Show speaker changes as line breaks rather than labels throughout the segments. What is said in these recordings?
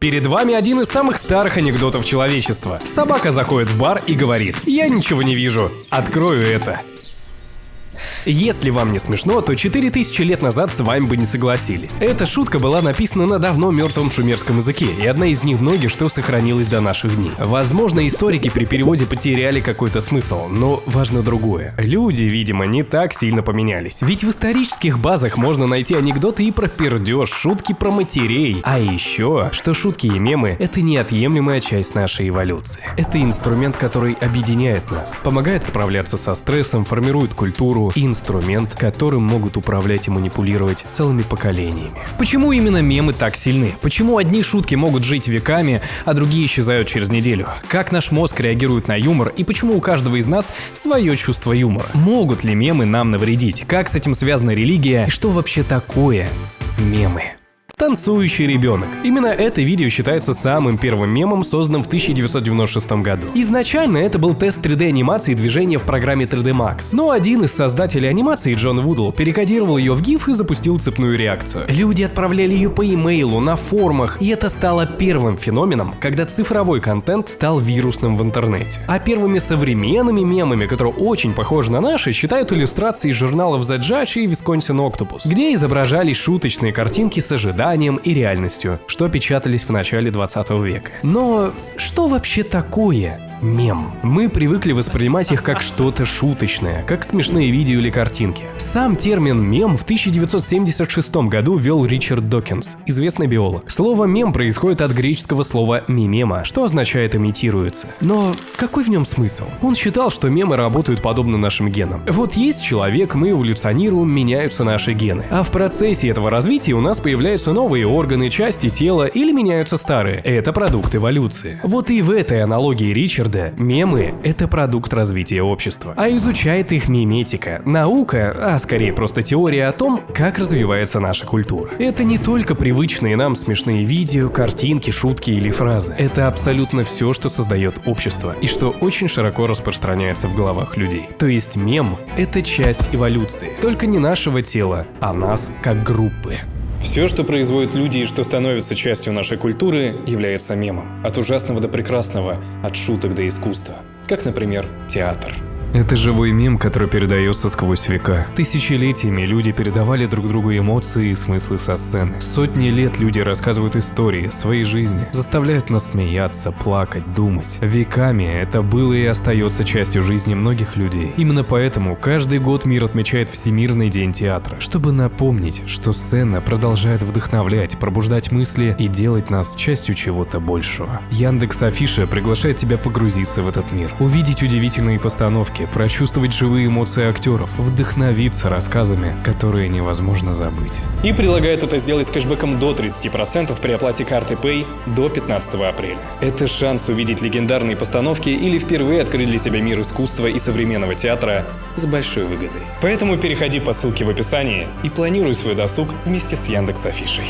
Перед вами один из самых старых анекдотов человечества. Собака заходит в бар и говорит: «Я ничего не вижу. Открою это». Если вам не смешно, то 4000 лет назад с вами бы не согласились. Эта шутка была написана на давно мертвом шумерском языке, и одна из немногих, что сохранилась до наших дней. Возможно, историки при переводе потеряли какой-то смысл, но важно другое. Люди, видимо, не так сильно поменялись. Ведь в исторических базах можно найти анекдоты и про пердеж, шутки про матерей. А еще, что шутки и мемы — это неотъемлемая часть нашей эволюции. Это инструмент, который объединяет нас, помогает справляться со стрессом, формирует культуру, и инструмент, которым могут управлять и манипулировать целыми поколениями. Почему именно мемы так сильны? Почему одни шутки могут жить веками, а другие исчезают через неделю? Как наш мозг реагирует на юмор и почему у каждого из нас свое чувство юмора? Могут ли мемы нам навредить? Как с этим связана религия? И что вообще такое мемы? Танцующий ребенок. Именно это видео считается самым первым мемом, созданным в 1996 году. Изначально это был тест 3D-анимации движения в программе 3D Max, но один из создателей анимации, Джон Вудл, перекодировал ее в GIF и запустил цепную реакцию. Люди отправляли ее по имейлу, на форумах, и это стало первым феноменом, когда цифровой контент стал вирусным в интернете. А первыми современными мемами, которые очень похожи на наши, считают иллюстрации из журналов The Judge и Wisconsin Octopus, где изображались шуточные картинки с ожиданием и реальностью, что печатались в начале 20 века. Но что вообще такое мем? Мы привыкли воспринимать их как что-то шуточное, как смешные видео или картинки. Сам термин «мем» в 1976 году ввел Ричард Докинс, известный биолог. Слово «мем» происходит от греческого слова «мимема», что означает «имитируется». Но какой в нем смысл? Он считал, что мемы работают подобно нашим генам. Вот есть человек, мы эволюционируем, меняются наши гены. А в процессе этого развития у нас появляются новые органы, части тела или меняются старые. Это продукт эволюции. Вот и в этой аналогии Ричарда мемы — это продукт развития общества. А изучает их миметика, наука, а скорее просто теория о том, как развивается наша культура. Это не только привычные нам смешные видео, картинки, шутки или фразы. Это абсолютно все, что создает общество и что очень широко распространяется в головах людей. То есть мем — это часть эволюции, только не нашего тела, а нас как группы. Все, что производят люди и что становится частью нашей культуры, является мемом. От ужасного до прекрасного, от шуток до искусства. Как, например, театр. Это живой мем, который передается сквозь века. Тысячелетиями люди передавали друг другу эмоции и смыслы со сцены. Сотни лет люди рассказывают истории своей жизни, заставляют нас смеяться, плакать, думать. Веками это было и остается частью жизни многих людей. Именно поэтому каждый год мир отмечает Всемирный день театра, чтобы напомнить, что сцена продолжает вдохновлять, пробуждать мысли и делать нас частью чего-то большего. Яндекс.Афиша приглашает тебя погрузиться в этот мир, увидеть удивительные постановки, прочувствовать живые эмоции актеров, вдохновиться рассказами, которые невозможно забыть. И предлагает это сделать с кэшбэком до 30% при оплате карты Pay до 15 апреля. Это шанс увидеть легендарные постановки или впервые открыть для себя мир искусства и современного театра с большой выгодой. Поэтому переходи по ссылке в описании и планируй свой досуг вместе с Яндекс.Афишей.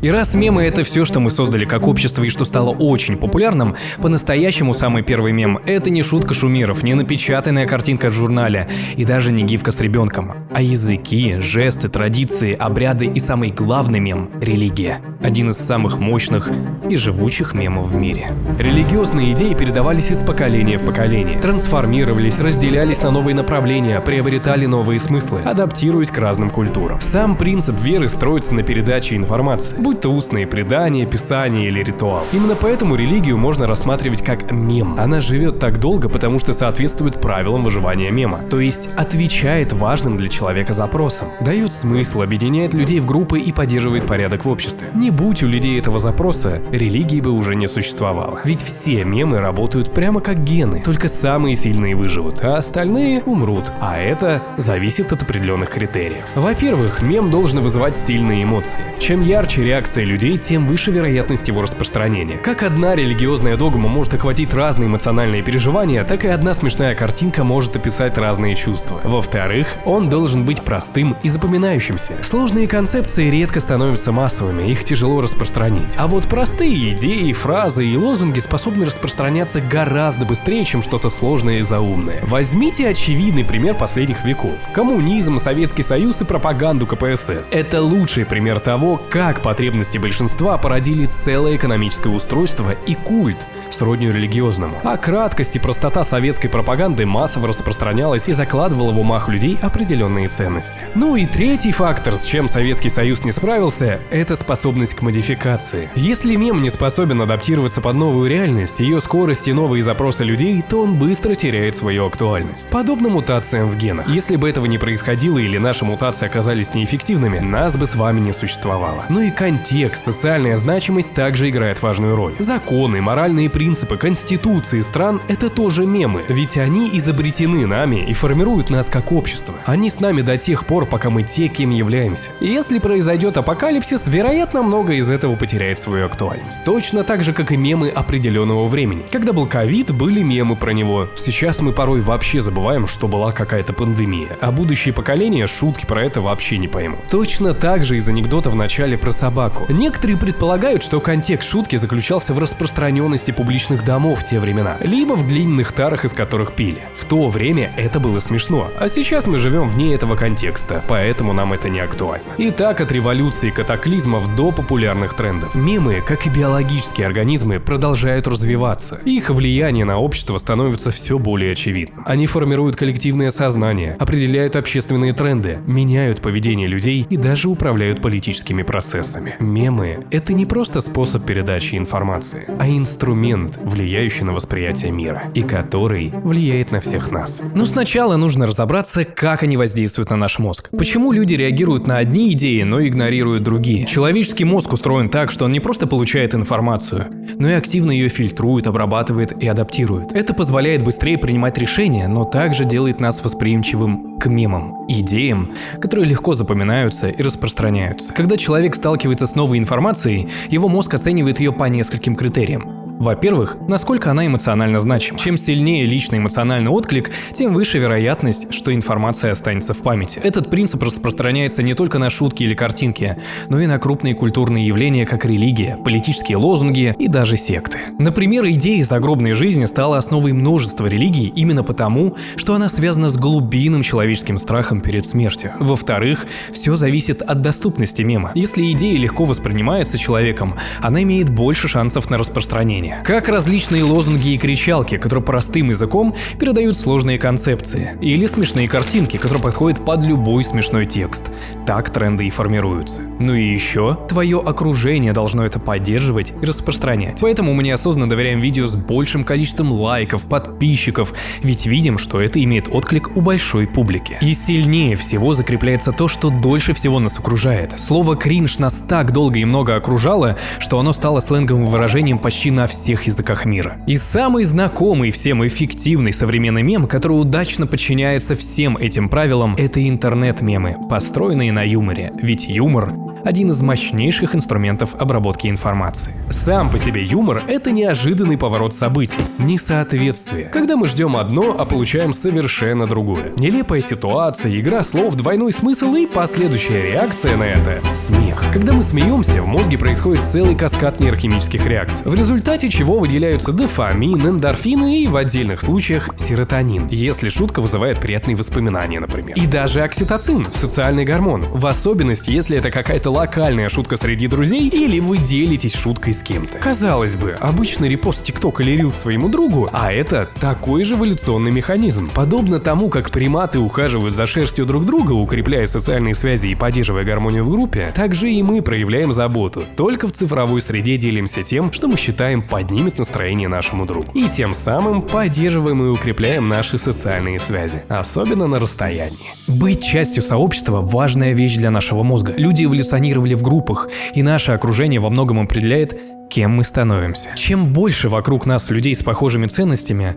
И раз мемы — это все, что мы создали как общество и что стало очень популярным, по-настоящему самый первый мем — это не шутка шумеров, не напечатанная картинка в журнале и даже не гифка с ребенком, а языки, жесты, традиции, обряды и самый главный мем — религия. Один из самых мощных и живучих мемов в мире. Религиозные идеи передавались из поколения в поколение, трансформировались, разделялись на новые направления, приобретали новые смыслы, адаптируясь к разным культурам. Сам принцип веры строится на передаче информации, будь то устные предания, писания или ритуал. Именно поэтому религию можно рассматривать как мем. Она живет так долго, потому что соответствует правилам выживания мема, то есть отвечает важным для человека запросам, дает смысл, объединяет людей в группы и поддерживает порядок в обществе. Не будь у людей этого запроса, религии бы уже не существовало. Ведь все мемы работают прямо как гены, только самые сильные выживут, а остальные умрут. А это зависит от определенных критериев. Во-первых, мем должен вызывать сильные эмоции. Чем ярче реакция реакция людей, тем выше вероятность его распространения. Как одна религиозная догма может охватить разные эмоциональные переживания, так и одна смешная картинка может описать разные чувства. Во-вторых, он должен быть простым и запоминающимся. Сложные концепции редко становятся массовыми, их тяжело распространить. А вот простые идеи, фразы и лозунги способны распространяться гораздо быстрее, чем что-то сложное и заумное. Возьмите очевидный пример последних веков. Коммунизм, Советский Союз и пропаганду КПСС. Это лучший пример того, как потребности большинства породили целое экономическое устройство и культ, сродни религиозному. А краткость и простота советской пропаганды массово распространялась и закладывала в умах людей определенные ценности. Ну и третий фактор, с чем Советский Союз не справился, это способность к модификации. Если мем не способен адаптироваться под новую реальность, ее скорость и новые запросы людей, то он быстро теряет свою актуальность. Подобно мутациям в генах. Если бы этого не происходило или наши мутации оказались неэффективными, нас бы с вами не существовало. Ну и контекст, социальная значимость также играет важную роль. Законы, моральные принципы, конституции стран — это тоже мемы, ведь они изобретены нами и формируют нас как общество. Они с нами до тех пор, пока мы те, кем являемся. И если произойдет апокалипсис, вероятно, многое из этого потеряет свою актуальность. Точно так же, как и мемы определенного времени. Когда был ковид, были мемы про него. Сейчас мы порой вообще забываем, что была какая-то пандемия, а будущие поколения шутки про это вообще не поймут. Точно так же из анекдота в начале про собаку. Некоторые предполагают, что контекст шутки заключался в распространенности публичных домов в те времена, либо в длинных тарах, из которых пили. В то время это было смешно, а сейчас мы живем вне этого контекста, поэтому нам это не актуально. Итак, от революции катаклизмов до популярных трендов. Мемы, как и биологические организмы, продолжают развиваться. Их влияние на общество становится все более очевидным. Они формируют коллективное сознание, определяют общественные тренды, меняют поведение людей и даже управляют политическими процессами. Мемы — это не просто способ передачи информации, а инструмент, влияющий на восприятие мира, и который влияет на всех нас. Но сначала нужно разобраться, как они воздействуют на наш мозг. Почему люди реагируют на одни идеи, но игнорируют другие? Человеческий мозг устроен так, что он не просто получает информацию, но и активно ее фильтрует, обрабатывает и адаптирует. Это позволяет быстрее принимать решения, но также делает нас восприимчивым к мемам, идеям, которые легко запоминаются и распространяются. Когда человек сталкивается с новой информацией, его мозг оценивает ее по нескольким критериям. Во-первых, насколько она эмоционально значима. Чем сильнее личный эмоциональный отклик, тем выше вероятность, что информация останется в памяти. Этот принцип распространяется не только на шутки или картинки, но и на крупные культурные явления, как религия, политические лозунги и даже секты. Например, идея загробной жизни стала основой множества религий именно потому, что она связана с глубинным человеческим страхом перед смертью. Во-вторых, все зависит от доступности мема. Если идея легко воспринимается человеком, она имеет больше шансов на распространение. Как различные лозунги и кричалки, которые простым языком передают сложные концепции. Или смешные картинки, которые подходят под любой смешной текст. Так тренды и формируются. Ну и еще, твое окружение должно это поддерживать и распространять. Поэтому мы неосознанно доверяем видео с большим количеством лайков, подписчиков, ведь видим, что это имеет отклик у большой публики. И сильнее всего закрепляется то, что дольше всего нас окружает. Слово «кринж» нас так долго и много окружало, что оно стало сленговым выражением почти на всех языках мира. И самый знакомый всем эффективный современный мем, который удачно подчиняется всем этим правилам, это интернет-мемы, построенные на юморе. Ведь юмор — один из мощнейших инструментов обработки информации. Сам по себе юмор — это неожиданный поворот событий, несоответствие, когда мы ждем одно, а получаем совершенно другое. Нелепая ситуация, игра слов, двойной смысл и последующая реакция на это — смех. Когда мы смеемся, в мозге происходит целый каскад нейрохимических реакций, в результате чего выделяются дофамин, эндорфины и в отдельных случаях серотонин, если шутка вызывает приятные воспоминания, например. И даже окситоцин — социальный гормон, в особенности, если это какая-то локальная шутка среди друзей или вы делитесь шуткой с кем-то. Казалось бы, обычный репост ТикТок или Рилс своему другу, а это такой же эволюционный механизм. Подобно тому, как приматы ухаживают за шерстью друг друга, укрепляя социальные связи и поддерживая гармонию в группе, так же и мы проявляем заботу. Только в цифровой среде делимся тем, что мы считаем поднимет настроение нашему другу. И тем самым поддерживаем и укрепляем наши социальные связи, особенно на расстоянии. Быть частью сообщества – важная вещь для нашего мозга. Люди эволюционировали в группах, и наше окружение во многом определяет, кем мы становимся. Чем больше вокруг нас людей с похожими ценностями,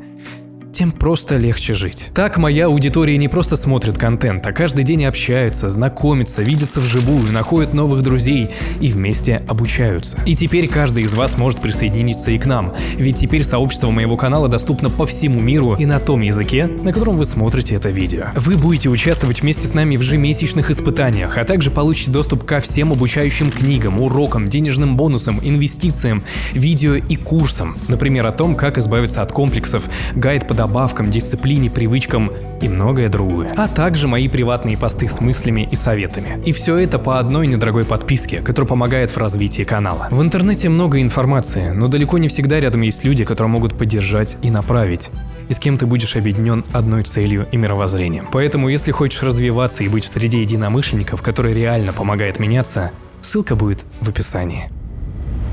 тем просто легче жить. Так моя аудитория не просто смотрит контент, а каждый день общается, знакомится, видится вживую, находит новых друзей и вместе обучаются. И теперь каждый из вас может присоединиться и к нам, ведь теперь сообщество моего канала доступно по всему миру и на том языке, на котором вы смотрите это видео. Вы будете участвовать вместе с нами в ежемесячных испытаниях, а также получите доступ ко всем обучающим книгам, урокам, денежным бонусам, инвестициям, видео и курсам. Например, о том, как избавиться от комплексов, гайд по добавкам, дисциплине, привычкам и многое другое. А также мои приватные посты с мыслями и советами. И все это по одной недорогой подписке, которая помогает в развитии канала. В интернете много информации, но далеко не всегда рядом есть люди, которые могут поддержать и направить. И с кем ты будешь объединен одной целью и мировоззрением. Поэтому, если хочешь развиваться и быть в среде единомышленников, которые реально помогают меняться, ссылка будет в описании.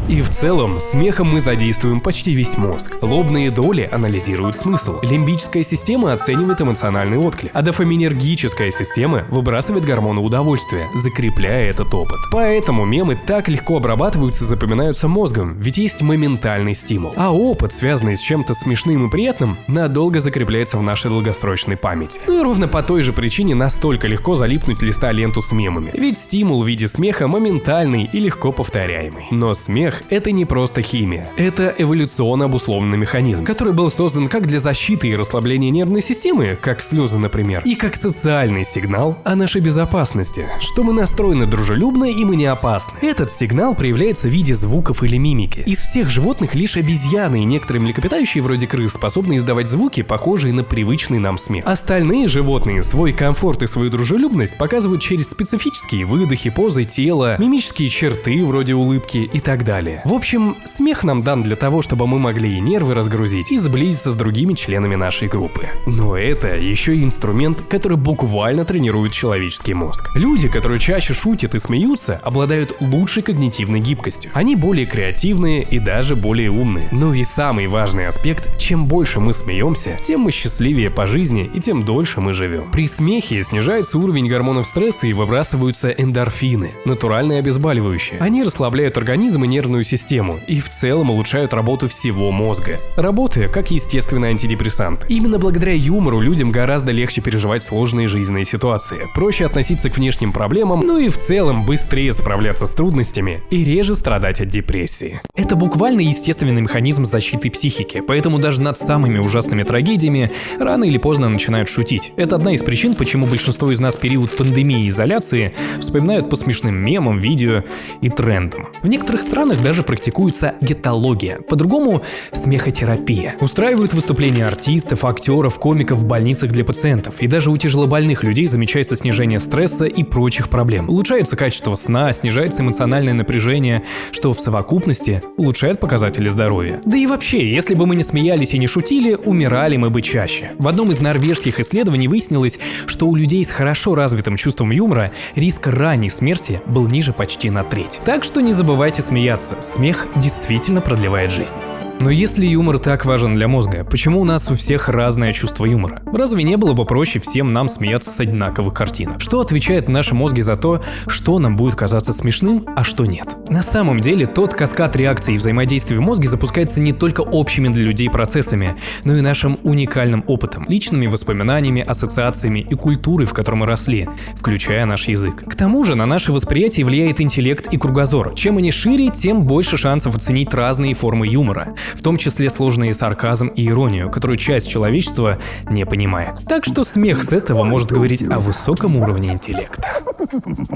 И в целом, смехом мы задействуем почти весь мозг. Лобные доли анализируют смысл. Лимбическая система оценивает эмоциональный отклик. А дофаминергическая система выбрасывает гормоны удовольствия, закрепляя этот опыт. Поэтому мемы так легко обрабатываются и запоминаются мозгом, ведь есть моментальный стимул. А опыт, связанный с чем-то смешным и приятным, надолго закрепляется в нашей долгосрочной памяти. Ну и ровно по той же причине настолько легко залипнуть листа ленту с мемами. Ведь стимул в виде смеха моментальный и легко повторяемый. Но смех — это не просто химия. Это эволюционно обусловленный механизм, который был создан как для защиты и расслабления нервной системы, как слезы, например, и как социальный сигнал о нашей безопасности, что мы настроены дружелюбно и мы не опасны. Этот сигнал проявляется в виде звуков или мимики. Из всех животных лишь обезьяны и некоторые млекопитающие вроде крыс способны издавать звуки, похожие на привычный нам смех. Остальные животные свой комфорт и свою дружелюбность показывают через специфические выдохи, позы тела, мимические черты вроде улыбки и так далее. В общем, смех нам дан для того, чтобы мы могли и нервы разгрузить, и сблизиться с другими членами нашей группы. Но это еще и инструмент, который буквально тренирует человеческий мозг. Люди, которые чаще шутят и смеются, обладают лучшей когнитивной гибкостью. Они более креативные и даже более умные. Ну и самый важный аспект, чем больше мы смеемся, тем мы счастливее по жизни и тем дольше мы живем. При смехе снижается уровень гормонов стресса и выбрасываются эндорфины, натуральные обезболивающие. Они расслабляют организм и нервную систему и в целом улучшают работу всего мозга, работая как естественный антидепрессант. Именно благодаря юмору людям гораздо легче переживать сложные жизненные ситуации, проще относиться к внешним проблемам, ну и в целом быстрее справляться с трудностями и реже страдать от депрессии. Это буквально естественный механизм защиты психики, поэтому даже над самыми ужасными трагедиями рано или поздно начинают шутить. Это одна из причин, почему большинство из нас в период пандемии и изоляции вспоминают по смешным мемам, видео и трендам. В некоторых странах даже практикуется гетология, по-другому смехотерапия. Устраивают выступления артистов, актеров, комиков в больницах для пациентов, и даже у тяжелобольных людей замечается снижение стресса и прочих проблем. Улучшается качество сна, снижается эмоциональное напряжение, что в совокупности улучшает показатели здоровья. Да и вообще, если бы мы не смеялись и не шутили, умирали мы бы чаще. В одном из норвежских исследований выяснилось, что у людей с хорошо развитым чувством юмора риск ранней смерти был ниже почти на треть. Так что не забывайте смеяться. Смех действительно продлевает жизнь. Но если юмор так важен для мозга, почему у нас у всех разное чувство юмора? Разве не было бы проще всем нам смеяться с одинаковых картинок? Что отвечает в нашем мозге за то, что нам будет казаться смешным, а что нет? На самом деле, тот каскад реакций и взаимодействий в мозге запускается не только общими для людей процессами, но и нашим уникальным опытом, личными воспоминаниями, ассоциациями и культурой, в которой мы росли, включая наш язык. К тому же на наше восприятие влияет интеллект и кругозор. Чем они шире, тем больше шансов оценить разные формы юмора, в том числе сложные сарказм и иронию, которую часть человечества не понимает. Так что смех с этого может говорить о высоком уровне интеллекта.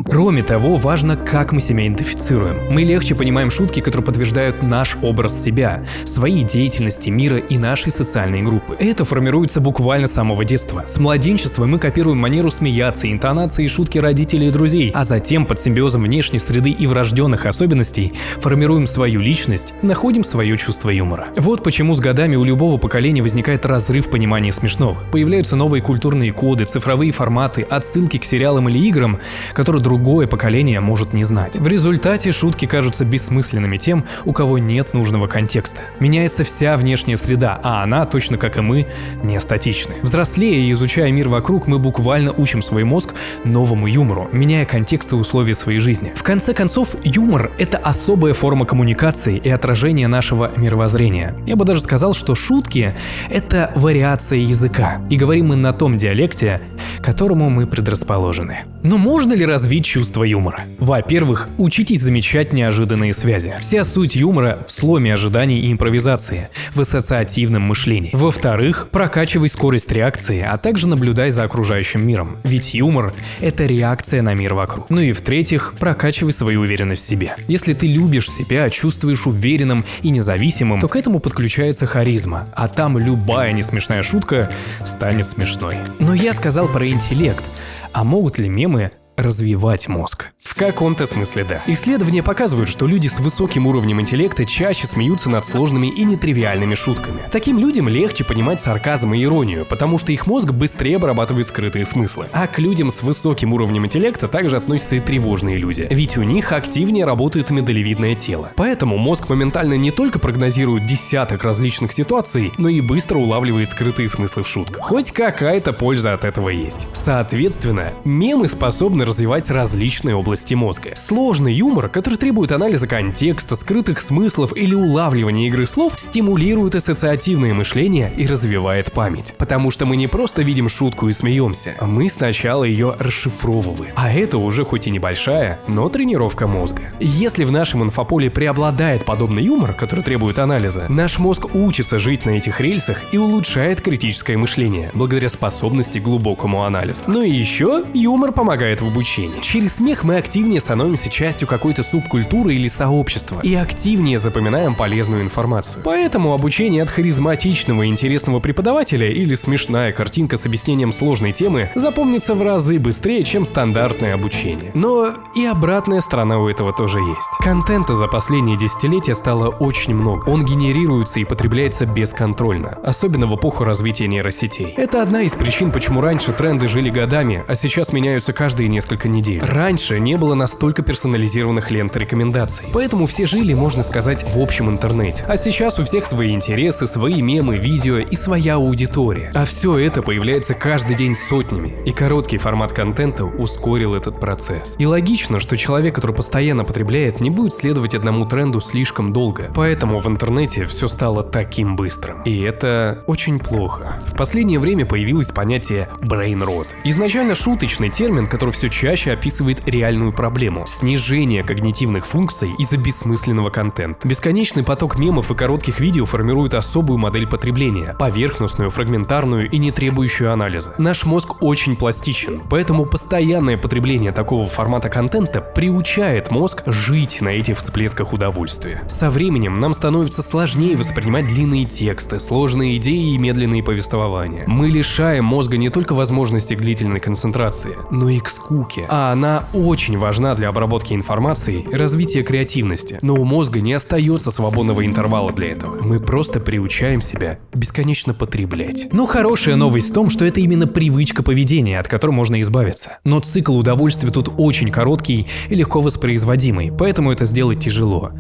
Кроме того, важно, как мы себя идентифицируем. Мы легче понимаем шутки, которые подтверждают наш образ себя, своей деятельности, мира и нашей социальной группы. Это формируется буквально с самого детства. С младенчества мы копируем манеру смеяться, интонации и шутки родителей и друзей, а затем под симбиозом внешней среды и врожденных особенностей формируем свою личность и находим свое чувство юмора. Вот почему с годами у любого поколения возникает разрыв понимания смешного. Появляются новые культурные коды, цифровые форматы, отсылки к сериалам или играм, которые другое поколение может не знать. В результате шутки кажутся бессмысленными тем, у кого нет нужного контекста. Меняется вся внешняя среда, а она, точно как и мы, не статична. Взрослея и изучая мир вокруг, мы буквально учим свой мозг новому юмору, меняя контекст и условия своей жизни. В конце концов, юмор — это особая форма коммуникации и отражение нашего мировоззрения. мировоззрения. Я бы даже сказал, что шутки — это вариация языка, и говорим мы на том диалекте, к которому мы предрасположены. Но можно ли развить чувство юмора? Во-первых, учитесь замечать неожиданные связи. Вся суть юмора в сломе ожиданий и импровизации, в ассоциативном мышлении. Во-вторых, прокачивай скорость реакции, а также наблюдай за окружающим миром. Ведь юмор — это реакция на мир вокруг. Ну и в-третьих, прокачивай свою уверенность в себе. Если ты любишь себя, чувствуешь уверенным и независимым, то к этому подключается харизма, а там любая несмешная шутка станет смешной. Но я сказал про интеллект, а могут ли мемы развивать мозг?
В каком-то смысле да. Исследования показывают, что люди с высоким уровнем интеллекта чаще смеются над сложными и нетривиальными шутками. Таким людям легче понимать сарказм и иронию, потому что их мозг быстрее обрабатывает скрытые смыслы. А к людям с высоким уровнем интеллекта также относятся и тревожные люди, ведь у них активнее работает миндалевидное тело. Поэтому мозг моментально не только прогнозирует десяток различных ситуаций, но и быстро улавливает скрытые смыслы в шутках. Хоть какая-то польза от этого есть. Соответственно, мемы способны развивать различные области мозга. Сложный юмор, который требует анализа контекста, скрытых смыслов или улавливания игры слов, стимулирует ассоциативное мышление и развивает память. Потому что мы не просто видим шутку и смеемся, а мы сначала ее расшифровываем. А это уже хоть и небольшая, но тренировка мозга. Если в нашем инфополе преобладает подобный юмор, который требует анализа, наш мозг учится жить на этих рельсах и улучшает критическое мышление, благодаря способности к глубокому анализу. Ну и еще юмор помогает в обучении. Через смех мы активнее становимся частью какой-то субкультуры или сообщества и активнее запоминаем полезную информацию. Поэтому обучение от харизматичного и интересного преподавателя или смешная картинка с объяснением сложной темы запомнится в разы быстрее, чем стандартное обучение. Но и обратная сторона у этого тоже есть. Контента за последние десятилетия стало очень много. Он генерируется и потребляется бесконтрольно, особенно в эпоху развития нейросетей. Это одна из причин, почему раньше тренды жили годами, а сейчас меняются каждые несколько недель. Раньше не было настолько персонализированных лент рекомендаций, поэтому все жили, можно сказать, в общем интернете. А сейчас у всех свои интересы, свои мемы, видео и своя аудитория. А все это появляется каждый день сотнями, и короткий формат контента ускорил этот процесс. И логично, что человек, который постоянно потребляет, не будет следовать одному тренду слишком долго. Поэтому в интернете все стало таким быстрым. И это очень плохо. В последнее время появилось понятие brain rot. Изначально шуточный термин, который все чаще описывает реальную проблему – снижение когнитивных функций из-за бессмысленного контента. Бесконечный поток мемов и коротких видео формирует особую модель потребления – поверхностную, фрагментарную и не требующую анализа. Наш мозг очень пластичен, поэтому постоянное потребление такого формата контента приучает мозг жить на этих всплесках удовольствия. Со временем нам становится сложнее воспринимать длинные тексты, сложные идеи и медленные повествования. Мы лишаем мозга не только возможности к длительной концентрации, но и к скуке. А она очень важна для обработки информации и развития креативности. Но у мозга не остается свободного интервала для этого. Мы просто приучаем себя бесконечно потреблять. Но хорошая новость в том, что это именно привычка поведения, от которой можно избавиться. Но цикл удовольствия тут очень короткий и легко воспроизводимый, поэтому это сделать тяжело.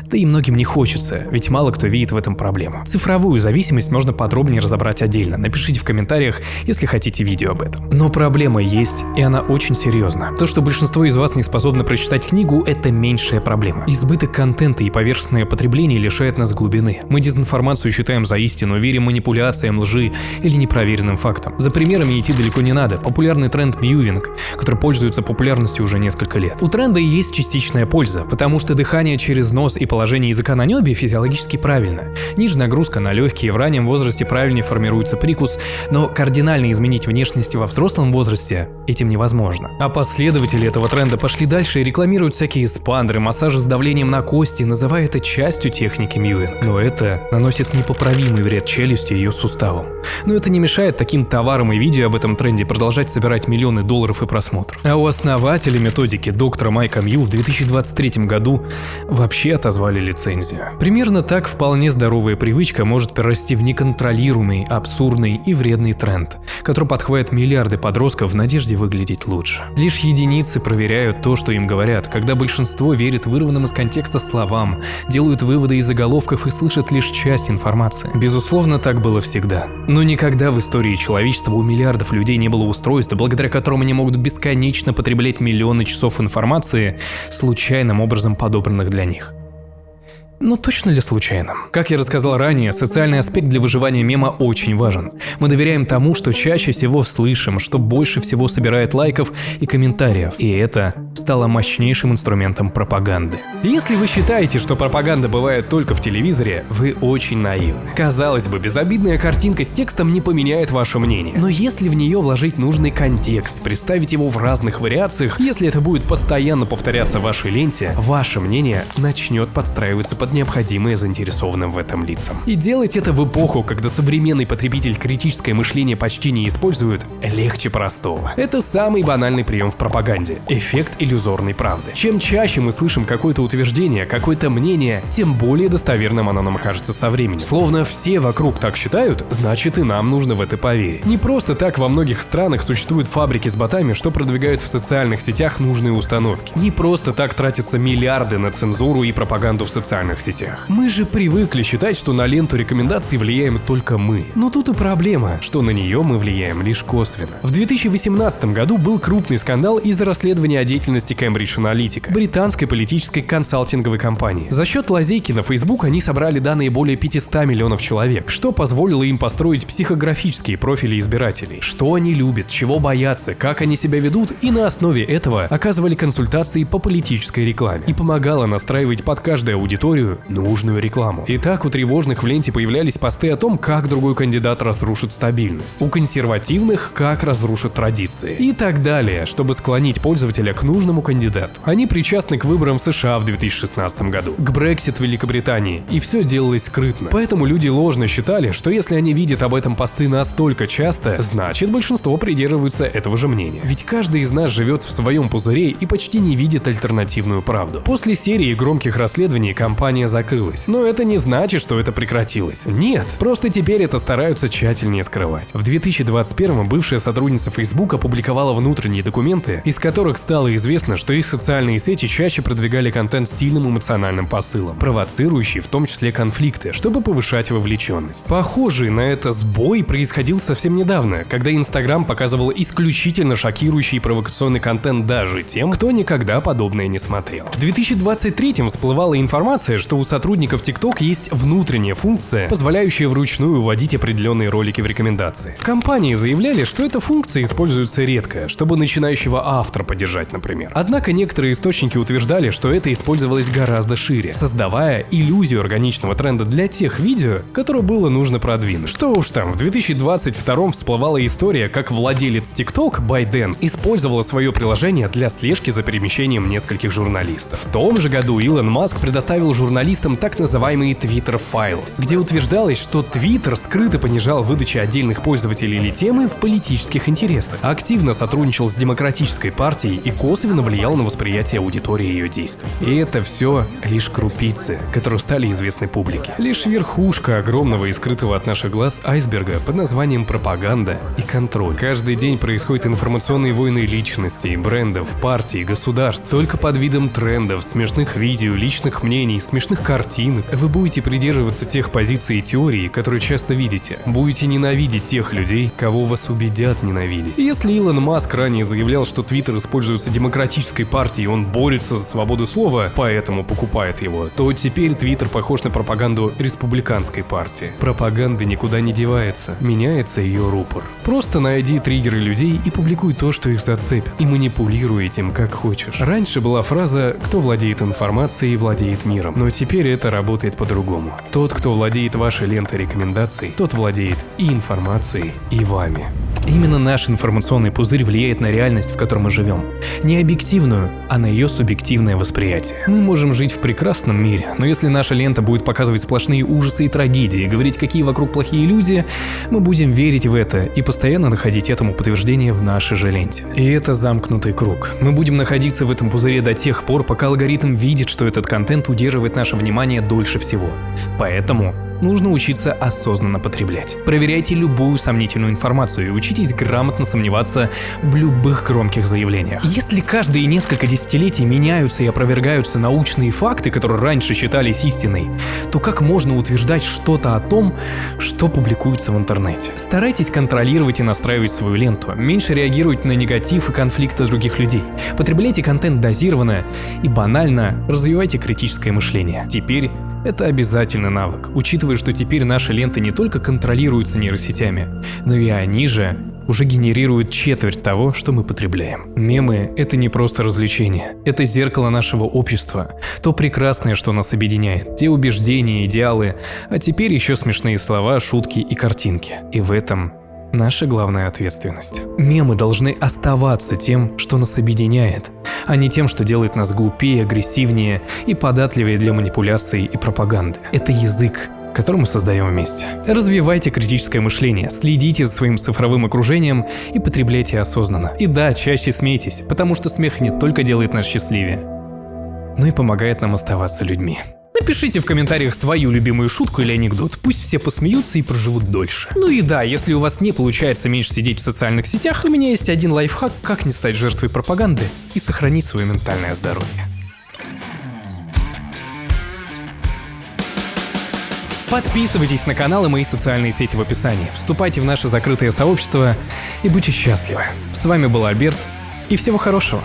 Да и многим не хочется, ведь мало кто видит в этом проблему. Цифровую зависимость можно подробнее разобрать отдельно. Напишите в комментариях, если хотите видео об этом. Но проблема есть, и она очень серьезна. То, что большинство из вас не способно прочитать книгу, это меньшая проблема. Избыток контента и поверхностное потребление лишает нас глубины. Мы дезинформацию считаем за истину, верим манипуляциям, лжи или непроверенным фактам. За примерами идти далеко не надо. Популярный тренд мьювинг, который пользуется популярностью уже несколько лет. У тренда и есть частичная польза, потому что дыхание через нос и положение языка на небе физиологически правильно. Ниже нагрузка на легкие, в раннем возрасте правильнее формируется прикус, но кардинально изменить внешность во взрослом возрасте этим невозможно. А последователи этого тренда пошли дальше и рекламируют всякие спандры, массажи с давлением на кости, называя это частью техники мьювинг. Но это наносит непоправимый вред челюсти и ее суставам. Но это не мешает таким товарам и видео об этом тренде продолжать собирать миллионы долларов и просмотров. А у основателя методики доктора Майка Мью в 2023 году вообще отозвали лицензию. Примерно так вполне здоровая привычка может перерасти в неконтролируемый, абсурдный и вредный тренд, который подхватит миллиарды подростков в надежде выглядеть лучше. Лишь единицы проверяют то, что им говорят, когда большинство верит вырванным из контекста словам, делают выводы из заголовков и слышат лишь часть информации. Безусловно, так было всегда. Но никогда в истории человечества у миллиардов людей не было устройства, благодаря которому они могут бесконечно потреблять миллионы часов информации, случайным образом подобранных для них.
Но точно ли случайно? Как я рассказал ранее, социальный аспект для выживания мема очень важен. Мы доверяем тому, что чаще всего слышим, что больше всего собирает лайков и комментариев. И это стало мощнейшим инструментом пропаганды.
Если вы считаете, что пропаганда бывает только в телевизоре, вы очень наивны. Казалось бы, безобидная картинка с текстом не поменяет ваше мнение. Но если в нее вложить нужный контекст, представить его в разных вариациях, если это будет постоянно повторяться в вашей ленте, ваше мнение начнет подстраиваться под необходимые заинтересованным в этом лицам. И делать это в эпоху, когда современный потребитель критическое мышление почти не использует, легче простого. Это самый банальный прием в пропаганде – эффект иллюзорной правды. Чем чаще мы слышим какое-то утверждение, какое-то мнение, тем более достоверным оно нам окажется со временем. Словно все вокруг так считают, значит и нам нужно в это поверить. Не просто так во многих странах существуют фабрики с ботами, что продвигают в социальных сетях нужные установки. Не просто так тратятся миллиарды на цензуру и пропаганду в социальных сетях. Мы же привыкли считать, что на ленту рекомендаций влияем только мы. Но тут и проблема, что на нее мы влияем лишь косвенно. В 2018 году был крупный скандал из-за расследования о деятельности Cambridge Analytica, британской политической консалтинговой компании. За счет лазейки на Facebook они собрали данные более 500 миллионов человек, что позволило им построить психографические профили избирателей. Что они любят, чего боятся, как они себя ведут, и на основе этого оказывали консультации по политической рекламе и помогало настраивать под каждую аудиторию нужную рекламу. И так у тревожных в ленте появлялись посты о том, как другой кандидат разрушит стабильность, у консервативных, как разрушит традиции и так далее, чтобы склонить пользователя к нужному кандидату. Они причастны к выборам в США в 2016 году, к Brexit в Великобритании, и все делалось скрытно. Поэтому люди ложно считали, что если они видят об этом посты настолько часто, значит большинство придерживаются этого же мнения. Ведь каждый из нас живет в своем пузыре и почти не видит альтернативную правду. После серии громких расследований компания закрылась. Но это не значит, что это прекратилось. Нет, просто теперь это стараются тщательнее скрывать. В 2021 бывшая сотрудница Facebook опубликовала внутренние документы, из которых стало известно, что их социальные сети чаще продвигали контент с сильным эмоциональным посылом, провоцирующий в том числе конфликты, чтобы повышать вовлеченность. Похожий на это сбой происходил совсем недавно, когда Instagram показывал исключительно шокирующий и провокационный контент даже тем, кто никогда подобное не смотрел. В 2023 всплывала информация, что у сотрудников TikTok есть внутренняя функция, позволяющая вручную вводить определенные ролики в рекомендации. В компании заявляли, что эта функция используется редко, чтобы начинающего автора поддержать, например. Однако некоторые источники утверждали, что это использовалось гораздо шире, создавая иллюзию органичного тренда для тех видео, которые было нужно продвинуть. Что уж там, в 2022 всплывала история, как владелец TikTok, ByteDance, использовала свое приложение для слежки за перемещением нескольких журналистов. В том же году Илон Маск предоставил журналистам так называемые Twitter Files, где утверждалось, что Twitter скрыто понижал выдачу отдельных пользователей или темы в политических интересах, активно сотрудничал с Демократической партией и косвенно влиял на восприятие аудитории ее действий. И это все лишь крупицы, которые стали известны публике. Лишь верхушка огромного и скрытого от наших глаз айсберга под названием пропаганда и контроль. Каждый день происходят информационные войны личностей, брендов, партий, государств. Только под видом трендов, смешных видео, личных мнений, смешных картинок вы будете придерживаться тех позиций и теорий, которые часто видите. Будете ненавидеть тех людей, кого вас убедят ненавидеть. Если Илон Маск ранее заявлял, что Твиттер используется демократической партией, он борется за свободу слова, поэтому покупает его, то теперь Твиттер похож на пропаганду республиканской партии. Пропаганда никуда не девается, меняется ее рупор. Просто найди триггеры людей и публикуй то, что их зацепит, и манипулируй этим как хочешь. Раньше была фраза «кто владеет информацией, владеет миром», но теперь это работает по-другому. Тот, кто владеет вашей лентой рекомендаций, тот владеет и информацией, и вами. Именно наш информационный пузырь влияет на реальность, в которой мы живем. Не объективную, а на ее субъективное восприятие. Мы можем жить в прекрасном мире, но если наша лента будет показывать сплошные ужасы и трагедии, говорить, какие вокруг плохие люди, мы будем верить в это и постоянно находить этому подтверждение в нашей же ленте. И это замкнутый круг. Мы будем находиться в этом пузыре до тех пор, пока алгоритм видит, что этот контент удерживает наше внимание дольше всего. Поэтому нужно учиться осознанно потреблять. Проверяйте любую сомнительную информацию и учитесь грамотно сомневаться в любых громких заявлениях. Если каждые несколько десятилетий меняются и опровергаются научные факты, которые раньше считались истиной, то как можно утверждать что-то о том, что публикуется в интернете? Старайтесь контролировать и настраивать свою ленту, меньше реагировать на негатив и конфликты других людей. Потребляйте контент дозированно и банально развивайте критическое мышление. Теперь
Это обязательный навык, учитывая, что теперь наши ленты не только контролируются нейросетями, но и они же уже генерируют четверть того, что мы потребляем. Мемы — это не просто развлечение, это зеркало нашего общества, то прекрасное, что нас объединяет, те убеждения, идеалы, а теперь еще смешные слова, шутки и картинки. И в этом наша главная ответственность. Мемы должны оставаться тем, что нас объединяет, а не тем, что делает нас глупее, агрессивнее и податливее для манипуляций и пропаганды. Это язык, который мы создаем вместе. Развивайте критическое мышление, следите за своим цифровым окружением и потребляйте осознанно. И да, чаще смейтесь, потому что смех не только делает нас счастливее, но и помогает нам оставаться людьми. Напишите в комментариях свою любимую шутку или анекдот, пусть все посмеются и проживут дольше. Ну и да, если у вас не получается меньше сидеть в социальных сетях, у меня есть один лайфхак, как не стать жертвой пропаганды и сохранить свое ментальное здоровье. Подписывайтесь на канал и мои социальные сети в описании, вступайте в наше закрытое сообщество и будьте счастливы. С вами был Альберт, и всего хорошего.